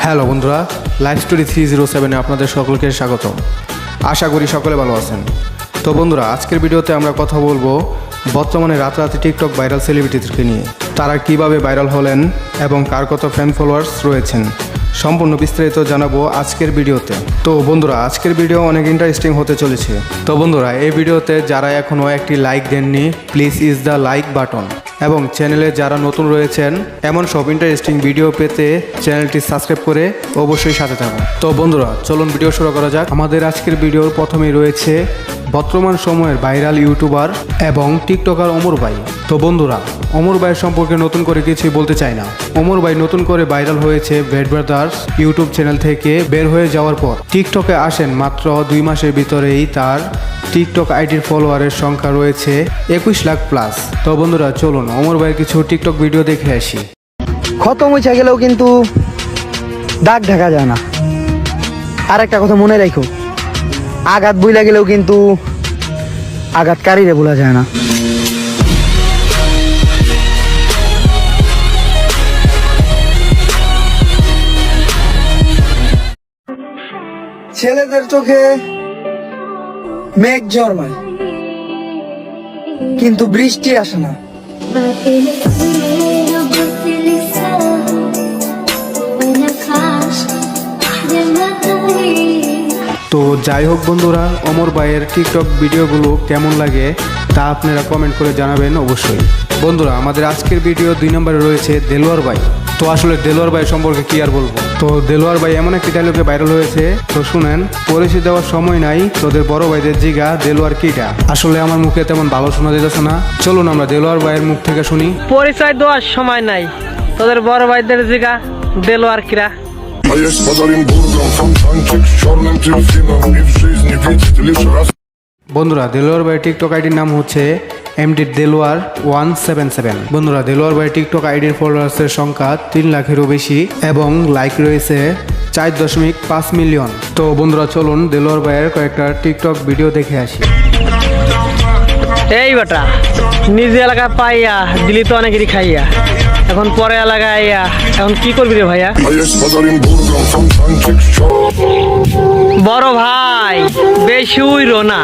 Hello বন্ধুরা, life story 307-এ আপনাদের সকলকে স্বাগতম। আশা করি সকলে ভালো আছেন। তো বন্ধুরা, আজকের ভিডিওতে আমরা কথা বলবো বর্তমানে রাতারাতি টিকটক ভাইরাল সেলিব্রিটিদেরকে নিয়ে। তারা কিভাবে ভাইরাল হলেন এবং কার কত ফ্যান ফলোয়ার্স রয়েছেন, সম্পূর্ণ বিস্তারিত জানাবো আজকের ভিডিওতে। তো বন্ধুরা, আজকের ভিডিও অনেক ইন্টারেস্টিং হতে চলেছে। তো বন্ধুরা, এই ভিডিওতে যারা এখনও একটি লাইক দেননি, please is the like button, এবং চ্যানেলে যারা নতুন রয়েছেন এমন সব ইন্টারেস্টিং ভিডিও পেতে চ্যানেলটি সাবস্ক্রাইব করে অবশ্যই সাথে থাকুন। তো বন্ধুরা, চলুন ভিডিও শুরু করা যাক। আমাদের আজকের ভিডিওর প্রথমেই রয়েছে বর্তমান সময়ের ভাইরাল ইউটিউবার এবং টিকটকার অমর ভাই। তো বন্ধুরা, অমর ভাইয়ের সম্পর্কে নতুন করে কিছুই বলতে চাই না। অমর ভাই নতুন করে ভাইরাল হয়েছে ব্যাড ব্রাদার্স ইউটিউব চ্যানেল থেকে বের হয়ে যাওয়ার পর। টিকটকে আসেন মাত্র 2 মাসের ভিতরেই তার টিকটক আইডির ফলোয়ারের সংখ্যা রয়েছে 21 লাখ প্লাস। তো বন্ধুরা, চলুন অমর ভাইয়ের কিছু টিকটক ভিডিও দেখে আসি। খতম হয়েছে গেলেও কিন্তু দাগ ঢাকা যায় না। আর একটা কথা মনে রাখো, আঘাত বইলা গেলেও কিন্তু আঘাতকারীরে ভোলা যায় না। ছেলেদের চোখে মেঘ জন্মায় কিন্তু বৃষ্টি আসে না। তো যাই হোক বন্ধুরা, অমর ভাইয়ের টিকটক ভিডিওগুলো কেমন লাগে তা আপনারা কমেন্ট করে জানাবেন অবশ্যই। বন্ধুরা, আমাদের আজকের ভিডিও 2 নম্বরে রয়েছে দেলোয়ার ভাই। তো আসলে দেলোয়ার ভাই সম্পর্কে কি আর বলবো। তো দেলোয়ার ভাই এমন একটি ডায়লগে ভাইরাল হয়েছে, তো শুনেন। পরিচয় দেওয়ার সময় নাই, তোদের বড় ভাইদের জিগা দেলোয়ার কিটা। আসলে আমার মুখে তেমন ভালো শোনা যেতেছে না, চলুন আমরা দেলোয়ার ভাইয়ের মুখ থেকে শুনি। পরিচয় দেওয়ার সময় নাই, তোদের বড় ভাইদের জিগা দেলোয়ার কিরা। А я с Подаренбургом, фонтанчик с черным дельфином. И в жизни видеть лишь раз. বন্ধুরা, দেলোয়ার ভাইয়ের টিকটক আইডির নাম হচ্ছে MD দেলোয়ার 177। বন্ধুরা, দেলোয়ার ভাইয়ের টিকটক আইডির ফলোয়ার্সের সংখ্যা 3 লাখেরও বেশি এবং লাইক রয়েছে 4.5 মিলিয়ন। তো বন্ধুরা, চলুন দেলোয়ার ভাইয়ের কয়েকটা টিকটক ভিডিও দেখে আসি। এই বেটা, নিজ এলাকা পাইয়া দিলি তো অনেকেরই খাইয়া, এখন পরে এলাকায় আইয়া এখন কি করবি রে ভাইয়া? А я с Подаренбургом, фонтанчик с черным. বড় ভাই বেশি উইরো না,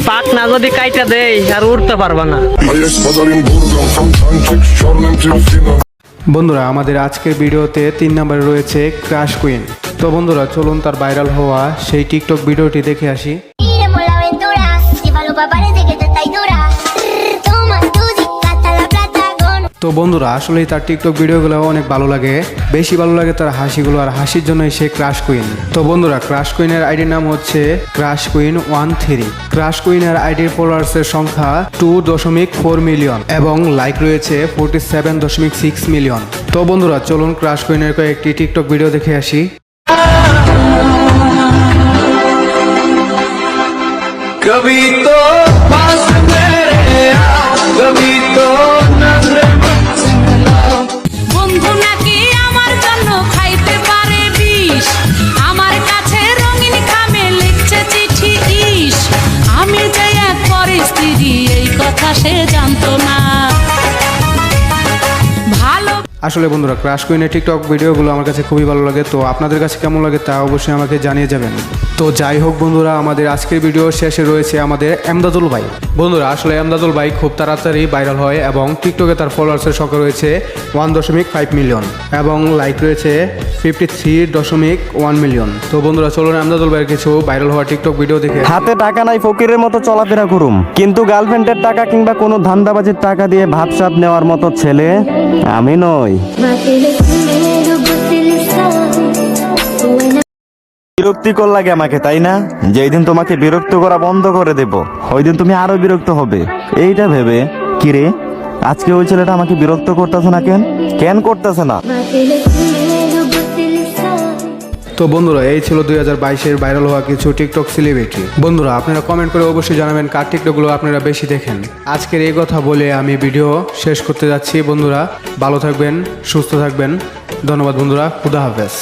পাক না যদি কাইটা দেই আর উঠতে পারবা না। А я с Подаренбургом, фонтанчик с черным дельфином. বন্ধুরা, আমাদের আজকের ভিডিওতে 3 নম্বরে রয়েছে ক্রাশ কুইন। তো বন্ধুরা, চলুন তার ভাইরাল হওয়া সেই টিকটক ভিডিওটি দেখে আসি। Iremos la aventura, llévalo pa' parece que te está dura. Toma tu hasta la plata con. তো বন্ধুরা, আসলেই তার টিকটক ভিডিওগুলো অনেক ভালো লাগে। বেশি ভালো লাগে তার হাসিগুলো, আর হাসির জন্যই সে ক্রাশ কুইন। তো বন্ধুরা, ক্রাশ কুইনের আইডির নাম হচ্ছে ক্রাশ কুইন 13। ক্রাশ কুইনের আইডির ফলোয়ার্সের সংখ্যা 2.4 মিলিয়ন এবং লাইক রয়েছে 47.6 মিলিয়ন। তো বন্ধুরা, চলুন ক্রাশ কুইনের কয়েকটি টিকটক ভিডিও দেখে আসি। कभी तो पास मेरे आओ, कभी तो नजरे मुझसे मिलाओ। বন্ধু নাকি আমার জন্য খাইতে পারে বিষ, আমার কাছে রঙিন খামে লিখছে চিঠি ইস। আমি যে এক পরিস্থিতি, এই কথা সে জানতো না। ভালো আসলে বন্ধুরা, ক্রাশ কুইনের টিকটক ভিডিওগুলো আমার কাছে খুবই ভালো লাগে। তো আপনাদের কাছে কেমন লাগে তা অবশ্যই আমাকে জানিয়ে যাবেন। তো যাই হোক বন্ধুরা, আমাদের আজকের ভিডিও শেষে রয়েছে আমাদের এমদাদুল ভাই। বন্ধুরা, আসলে এমদাদুল ভাই খুব তাড়াতাড়ি ভাইরাল হয় এবং টিকটকে তার ফলোয়ার্সের সংখ্যা রয়েছে 1.5 মিলিয়ন এবং লাইক রয়েছে 53.1 মিলিয়ন। তো বন্ধুরা, চলুন এমদাদুল ভাইয়ের কিছু ভাইরাল হওয়া টিকটক ভিডিও দেখে। হাতে টাকা নাই, ফকিরের মতো চলাফেরা করুম, কিন্তু গার্লফ্রেন্ডের টাকা কিংবা কোনো ধান্দাবাজির টাকা দিয়ে ভাবসাব নেওয়ার মতো ছেলে আমি নই। বিরক্তিকর লাগে আমাকে, তাই না? যেই দিন তোমাকে বিরক্ত করা বন্ধ করে দেব, ওই দিন তুমি আরো বিরক্ত হবে। এইটা ভেবে কিরে আজকে ওই ছেলেটা আমাকে বিরক্ত করতেছে না, কেন করতেছে না? তো বন্ধুরা, এই ছিল 2022-এর ভাইরাল হওয়া কিছু টিকটক সেলিব্রিটি। বন্ধুরা, আপনারা কমেন্ট করে অবশ্যই জানাবেন কার টিকটকগুলো আপনারা বেশি দেখেন। আজকের এই কথা বলে আমি ভিডিও শেষ করতে যাচ্ছি। বন্ধুরা, ভালো থাকবেন, সুস্থ থাকবেন। ধন্যবাদ বন্ধুরা, খুদা হাফেজ।